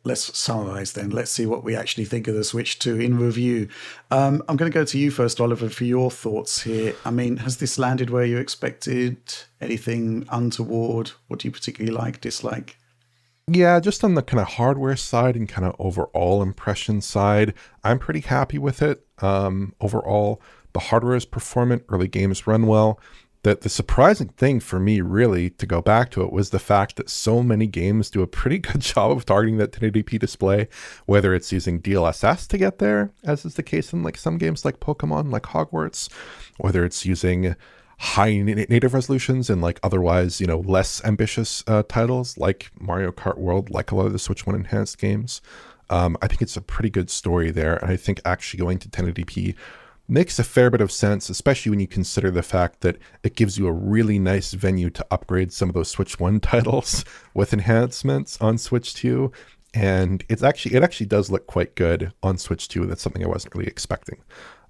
let's summarize then. Let's see what we actually think of the Switch 2 in review. I'm going to go to you first, Oliver, for your thoughts here. I mean, has this landed where you expected? Anything untoward? What do you particularly like, dislike? Yeah, just on the kind of hardware side and kind of overall impression side, I'm pretty happy with it. Overall, the hardware is performant, early games run well. The surprising thing for me, really, to go back to it, was the fact that so many games do a pretty good job of targeting that 1080p display, whether it's using DLSS to get there, as is the case in like some games like Pokemon, like Hogwarts, whether it's using high native resolutions and like otherwise, less ambitious titles like Mario Kart World, like a lot of the Switch 1 enhanced games. I think it's a pretty good story there. And I think actually going to 1080p makes a fair bit of sense, especially when you consider the fact that it gives you a really nice venue to upgrade some of those Switch 1 titles with enhancements on Switch 2. And it actually does look quite good on Switch 2. That's something I wasn't really expecting.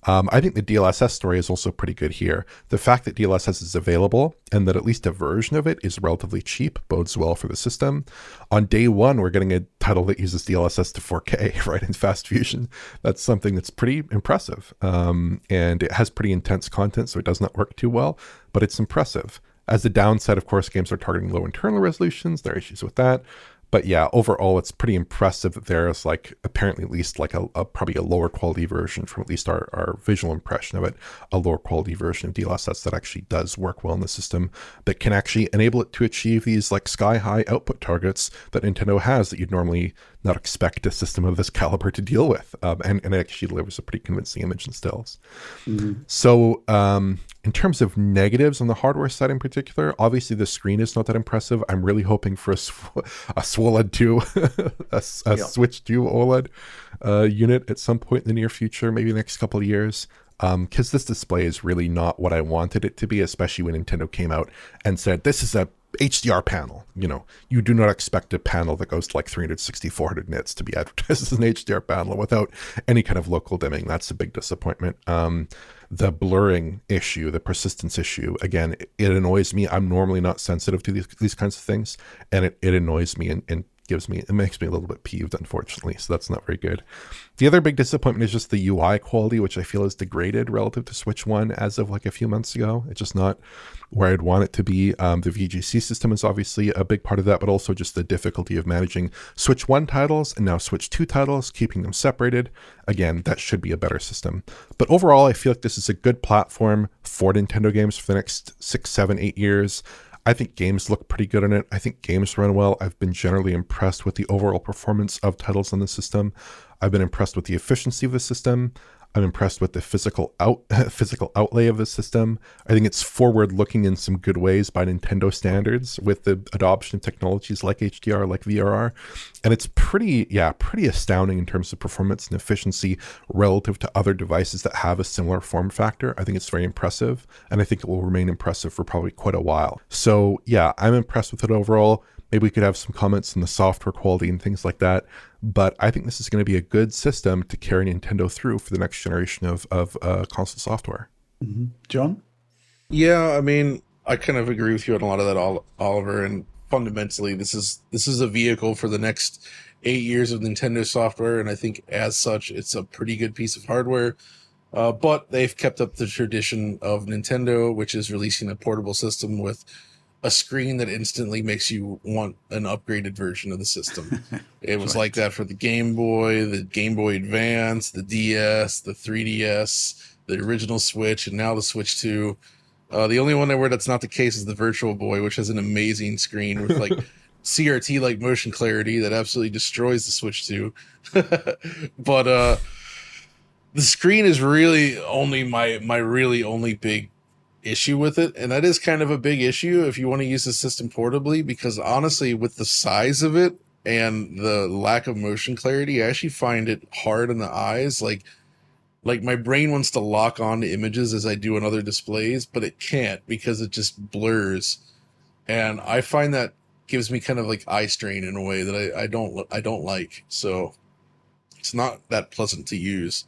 I think the DLSS story is also pretty good here. The fact that DLSS is available and that at least a version of it is relatively cheap bodes well for the system. On day one, we're getting a title that uses DLSS to 4K, right, in Fast Fusion. That's something that's pretty impressive. And it has pretty intense content, so it does not work too well, but it's impressive. As the downside, of course, games are targeting low internal resolutions. There are issues with that. But yeah, overall, it's pretty impressive that there's like apparently at least like a probably a lower quality version from at least our visual impression of it, a lower quality version of DLSS that actually does work well in the system, that can actually enable it to achieve these like sky high output targets that Nintendo has that you'd normally not expect a system of this caliber to deal with. And it actually delivers a pretty convincing image and stills. Mm-hmm. So in terms of negatives on the hardware side in particular, obviously the screen is not that impressive. I'm really hoping for a SWOLED 2, a Switch 2 OLED unit at some point in the near future, maybe the next couple of years. Because this display is really not what I wanted it to be, especially when Nintendo came out and said, this is a HDR panel. You do not expect a panel that goes to like 360, 400 nits to be advertised as an HDR panel without any kind of local dimming. That's a big disappointment. The blurring issue, the persistence issue, again, it annoys me. I'm normally not sensitive to these kinds of things, and it annoys me and it makes me a little bit peeved, unfortunately. So that's not very good. The other big disappointment is just the UI quality, which I feel is degraded relative to Switch 1 as of like a few months ago. It's just not where I'd want it to be. The VGC system is obviously a big part of that, but also just the difficulty of managing Switch 1 titles and now Switch 2 titles, keeping them separated. Again, that should be a better system. But overall, I feel like this is a good platform for Nintendo games for the next 6, 7, 8 years. I think games look pretty good on it. I think games run well. I've been generally impressed with the overall performance of titles on the system. I've been impressed with the efficiency of the system. I'm impressed with the physical outlay of the system. I think it's forward-looking in some good ways by Nintendo standards with the adoption of technologies like HDR, like VRR. And it's pretty astounding in terms of performance and efficiency relative to other devices that have a similar form factor. I think it's very impressive, and I think it will remain impressive for probably quite a while. So yeah, I'm impressed with it overall. Maybe we could have some comments on the software quality and things like that. But I think this is going to be a good system to carry Nintendo through for the next generation of console software. Mm-hmm. John? Yeah, I mean, I kind of agree with you on a lot of that, Oliver. And fundamentally, this is a vehicle for the next 8 years of Nintendo software. And I think as such, it's a pretty good piece of hardware. But they've kept up the tradition of Nintendo, which is releasing a portable system with a screen that instantly makes you want an upgraded version of the system. It was like that for the Game Boy, the Game Boy Advance, the DS, the 3DS, the original Switch, and now the Switch 2. The only one where that's not the case is the Virtual Boy, which has an amazing screen with like CRT-like motion clarity that absolutely destroys the Switch 2. But the screen is really only my really only big issue with it, and that is kind of a big issue if you want to use the system portably, because honestly, with the size of it and the lack of motion clarity, I actually find it hard on the eyes. Like my brain wants to lock on to images as I do on other displays, but it can't because it just blurs, and I find that gives me kind of like eye strain in a way that I don't like. So it's not that pleasant to use.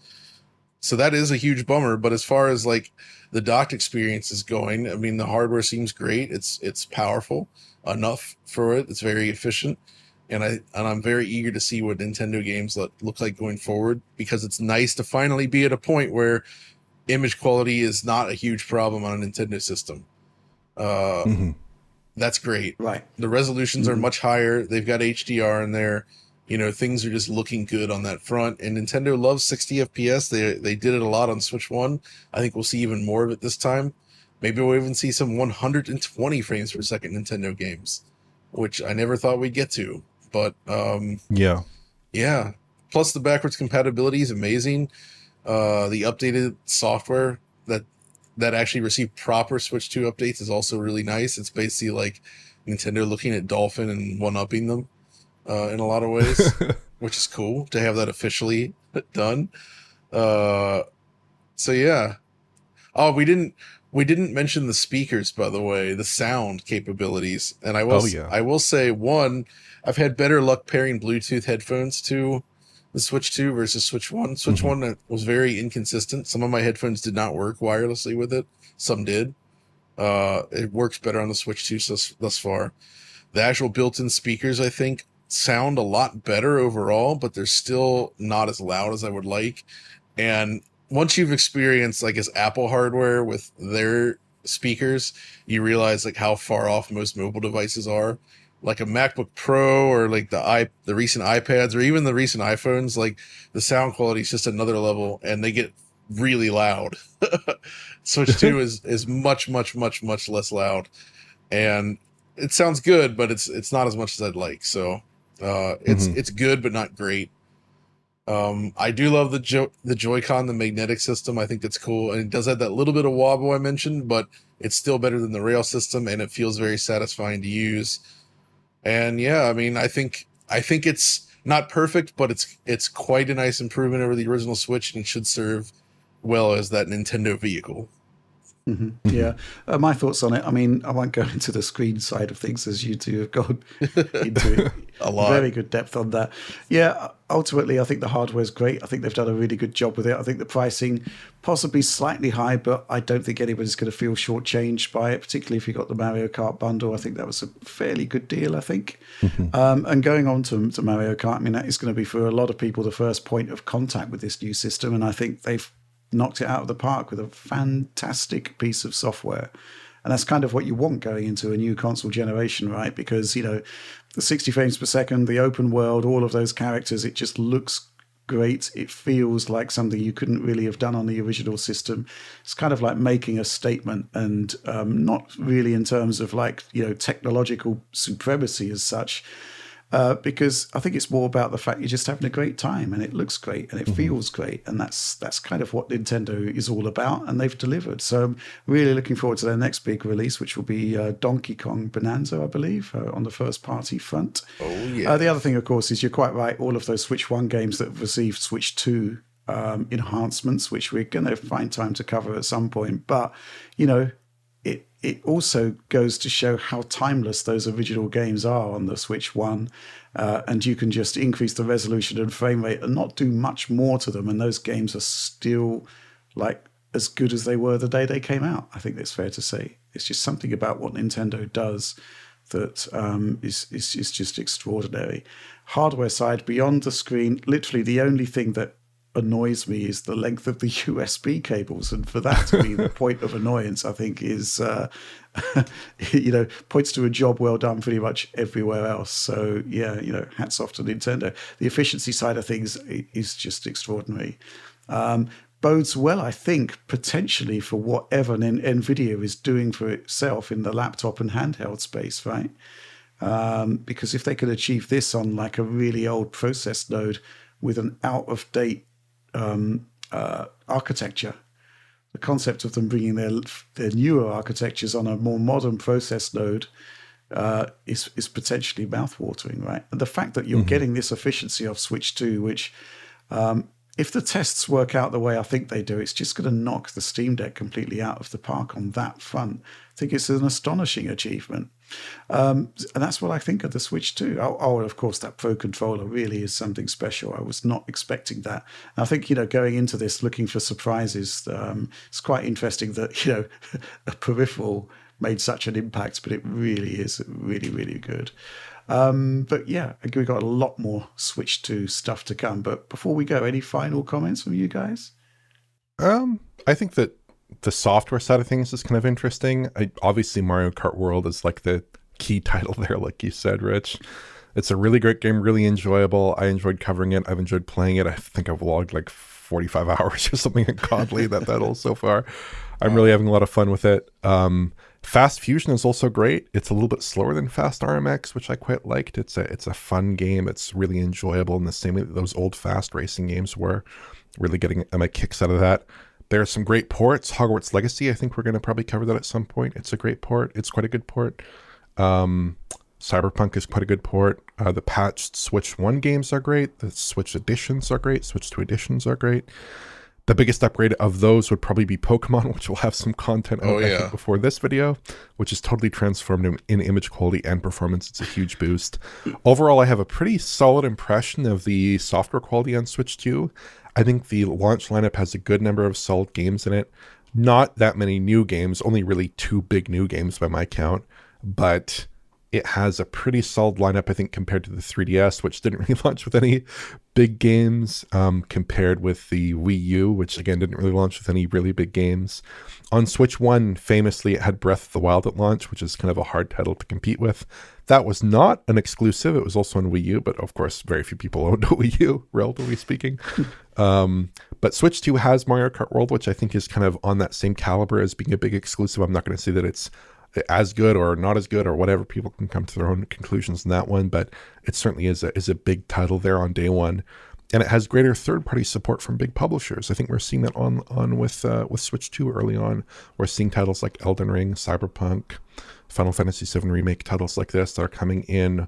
So that is a huge bummer. But as far as like the docked experience is going, I mean, the hardware seems great. It's powerful enough for it. It's very efficient. and I'm very eager to see what Nintendo games look like going forward, because it's nice to finally be at a point where image quality is not a huge problem on a Nintendo system. Hmm. That's great. Right. The resolutions are Mhm. much higher. They've got HDR in there. Things are just looking good on that front. And Nintendo loves 60 FPS. They did it a lot on Switch 1. I think we'll see even more of it this time. Maybe we'll even see some 120 frames per second Nintendo games, which I never thought we'd get to. But Yeah. yeah. Plus the backwards compatibility is amazing. The updated software that actually received proper Switch 2 updates is also really nice. It's basically like Nintendo looking at Dolphin and one-upping them in a lot of ways, which is cool to have that officially done. Uh, so yeah. Oh, we didn't mention the speakers, by the way, the sound capabilities. And Oh yeah. I will say, one, I've had better luck pairing Bluetooth headphones to the Switch 2 versus Switch 1. Switch Hmm. 1 was very inconsistent. Some of my headphones did not work wirelessly with it. Some did. It works better on the Switch 2 thus far. The actual built-in speakers, I think, sound a lot better overall, but they're still not as loud as I would like. And once you've experienced like as Apple hardware with their speakers, you realize like how far off most mobile devices are. Like a MacBook Pro or like the recent iPads or even the recent iPhones, like the sound quality is just another level, and they get really loud. Switch 2 is much less loud, and it sounds good, but it's not as much as I'd like. So Hmm. it's good but not great. I do love the Joy-Con, the magnetic system. I think that's cool, and it does have that little bit of wobble I mentioned, but it's still better than the rail system, and it feels very satisfying to use. And yeah, I mean, I think it's not perfect, but it's quite a nice improvement over the original Switch, and it should serve well as that Nintendo vehicle. Hmm. Yeah. My thoughts on it. I mean, I won't go into the screen side of things as you two have gone into A lot. very good depth on that. Yeah. Ultimately, I think the hardware's great. I think they've done a really good job with it. I think the pricing possibly slightly high, but I don't think anybody's going to feel shortchanged by it, particularly if you got the Mario Kart bundle. I think that was a fairly good deal, I think. Hmm. And going on to Mario Kart, I mean, that is going to be for a lot of people the first point of contact with this new system. And I think they've knocked it out of the park with a fantastic piece of software. And that's kind of what you want going into a new console generation, right? Because, the 60 frames per second, the open world, all of those characters, it just looks great. It feels like something you couldn't really have done on the original system. It's kind of like making a statement, and not really in terms of like, technological supremacy as such. Because I think it's more about the fact you're just having a great time, and it looks great and it Hmm. feels great, and that's kind of what Nintendo is all about, and they've delivered. So I'm really looking forward to their next big release, which will be Donkey Kong Bonanza, I believe, on the first party front. Oh The other yes. thing, of course, is you're quite right. All of those Switch 1 games that have received Switch 2 enhancements, which we're going to find time to cover at some point, but you know it also goes to show how timeless those original games are on the Switch 1. And you can just increase the resolution and frame rate and not do much more to them. And those games are still like as good as they were the day they came out. I think that's fair to say. It's just something about what Nintendo does that is just extraordinary. Hardware side, beyond the screen, literally the only thing that annoys me is the length of the USB cables, and for that to be the point of annoyance, I think is points to a job well done pretty much everywhere else. So yeah, hats off to Nintendo. The efficiency side of things is just extraordinary. Bodes well, I think, potentially for whatever Nvidia is doing for itself in the laptop and handheld space, right? Because if they could achieve this on like a really old process node with an out of date architecture, the concept of them bringing their newer architectures on a more modern process node is potentially mouthwatering, right? And the fact that you're Hmm. getting this efficiency of Switch 2, which if the tests work out the way I think they do, it's just going to knock the Steam Deck completely out of the park on that front. I think it's an astonishing achievement. And that's what I think of the Switch 2. Oh, and of course, that Pro Controller really is something special. I was not expecting that. And I think, going into this, looking for surprises, it's quite interesting that, a peripheral made such an impact, but it really is really, really good. But yeah, we've got a lot more Switch 2 stuff to come. But before we go, any final comments from you guys? I think that the software side of things is kind of interesting. Obviously, Mario Kart World is like the key title there, like you said, Rich. It's a really great game, really enjoyable. I enjoyed covering it. I've enjoyed playing it. I think I've logged like 45 hours or something in Godly that title so far. I'm really having a lot of fun with it. Fast Fusion is also great. It's a little bit slower than Fast RMX, which I quite liked. It's a fun game. It's really enjoyable in the same way that those old fast racing games were. Really getting my kicks out of that. There are some great ports. Hogwarts Legacy, I think we're going to probably cover that at some point. It's a great port. It's quite a good port. Cyberpunk is quite a good port. The patched Switch 1 games are great. The Switch editions are great. Switch 2 editions are great. The biggest upgrade of those would probably be Pokemon, which will have some content out I think, before this video, which is totally transformed in image quality and performance. It's a huge boost. Overall, I have a pretty solid impression of the software quality on Switch 2. I think the launch lineup has a good number of solid games in it. Not that many new games, only really 2 big new games by my count, but it has a pretty solid lineup, I think, compared to the 3DS, which didn't really launch with any big games, compared with the Wii U, which, again, didn't really launch with any really big games. On Switch 1, famously, it had Breath of the Wild at launch, which is kind of a hard title to compete with. That was not an exclusive. It was also on Wii U, but, of course, very few people owned a Wii U, relatively speaking. But Switch 2 has Mario Kart World, which I think is kind of on that same caliber as being a big exclusive. I'm not going to say that it's as good or not as good or whatever. People can come to their own conclusions in that one, but it certainly is a big title there on day one, and it has greater third-party support from big publishers. I think we're seeing that on with Switch 2 early on. We're seeing titles like Elden Ring, Cyberpunk, Final Fantasy VII Remake, titles like this that are coming in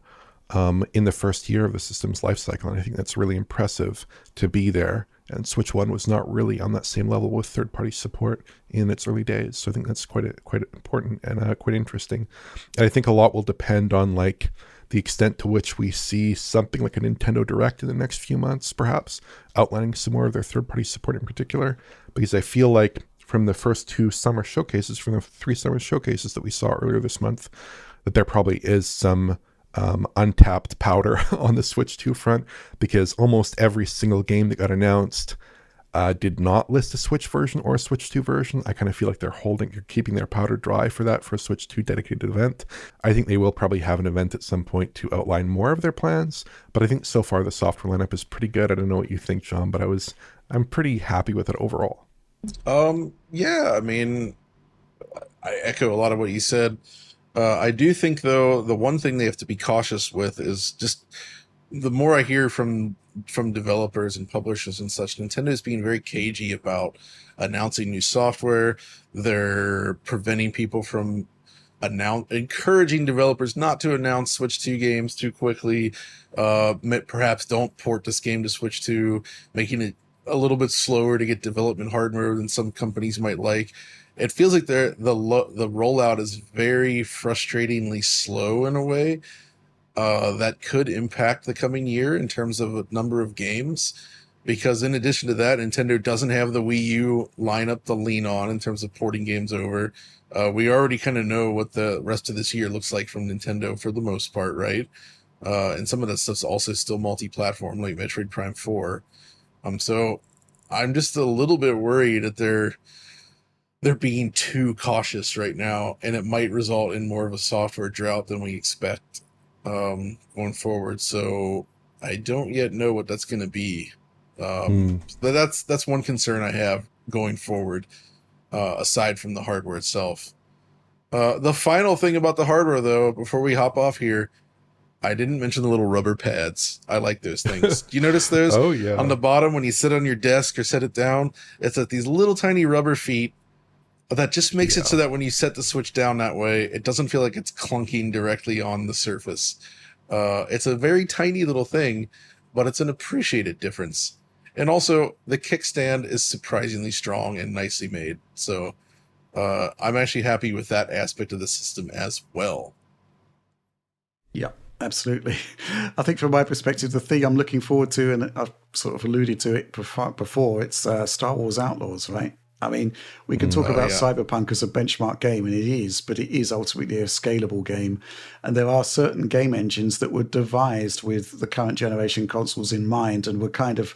the first year of the system's life cycle, and I think that's really impressive to be there. And Switch 1 was not really on that same level with third-party support in its early days. So I think that's quite important and quite interesting. And I think a lot will depend on like the extent to which we see something like a Nintendo Direct in the next few months, perhaps, outlining some more of their third-party support in particular. Because I feel like from the first 2 summer showcases, from the 3 summer showcases that we saw earlier this month, that there probably is some untapped powder on the Switch 2 front, because almost every single game that got announced did not list a Switch version or a Switch 2 version. I kind of feel like they're keeping their powder dry for that, for a Switch 2 dedicated event. I think they will probably have an event at some point to outline more of their plans, but I think so far the software lineup is pretty good. I don't know what you think, John, but I'm pretty happy with it overall. Yeah, I mean, I echo a lot of what you said. I do think, though, the one thing they have to be cautious with is just the more I hear from developers and publishers and such, Nintendo is being very cagey about announcing new software. They're preventing people from encouraging developers not to announce Switch 2 games too quickly. Perhaps don't port this game to Switch 2, making it a little bit slower to get development hardware than some companies might like. It feels like the rollout is very frustratingly slow in a way that could impact the coming year in terms of a number of games. Because in addition to that, Nintendo doesn't have the Wii U lineup to lean on in terms of porting games over. We already kind of know what the rest of this year looks like from Nintendo for the most part, right? And some of that stuff's also still multi-platform, like Metroid Prime 4. So I'm just a little bit worried that they're being too cautious right now, and it might result in more of a software drought than we expect going forward. So I don't yet know what that's going to be. That's one concern I have going forward, aside from the hardware itself. The final thing about the hardware, though, before we hop off here, I didn't mention the little rubber pads. I like those things. Do you notice those? Oh, yeah. On the bottom when you sit on your desk or set it down, it's like these little tiny rubber feet that just makes it so that when you set the Switch down that way, it doesn't feel like it's clunking directly on the surface. It's a very tiny little thing, but it's an appreciated difference. And also, the kickstand is surprisingly strong and nicely made. So I'm actually happy with that aspect of the system as well. Yeah, absolutely. I think from my perspective, the thing I'm looking forward to, and I've sort of alluded to it before, it's Star Wars Outlaws, right? I mean, we can talk about yeah. Cyberpunk as a benchmark game, and it is, but it is ultimately a scalable game. And there are certain game engines that were devised with the current generation consoles in mind and were kind of,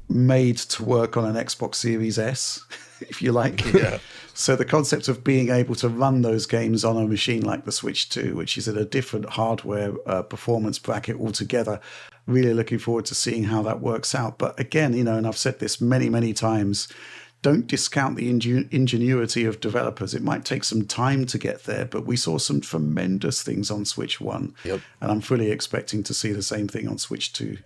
made to work on an Xbox Series S, if you like. Yeah. So the concept of being able to run those games on a machine like the Switch 2, which is at a different hardware performance bracket altogether, really looking forward to seeing how that works out. But again, and I've said this many, many times, don't discount the ingenuity of developers. It might take some time to get there, but we saw some tremendous things on Switch 1. Yep. And I'm fully expecting to see the same thing on Switch 2.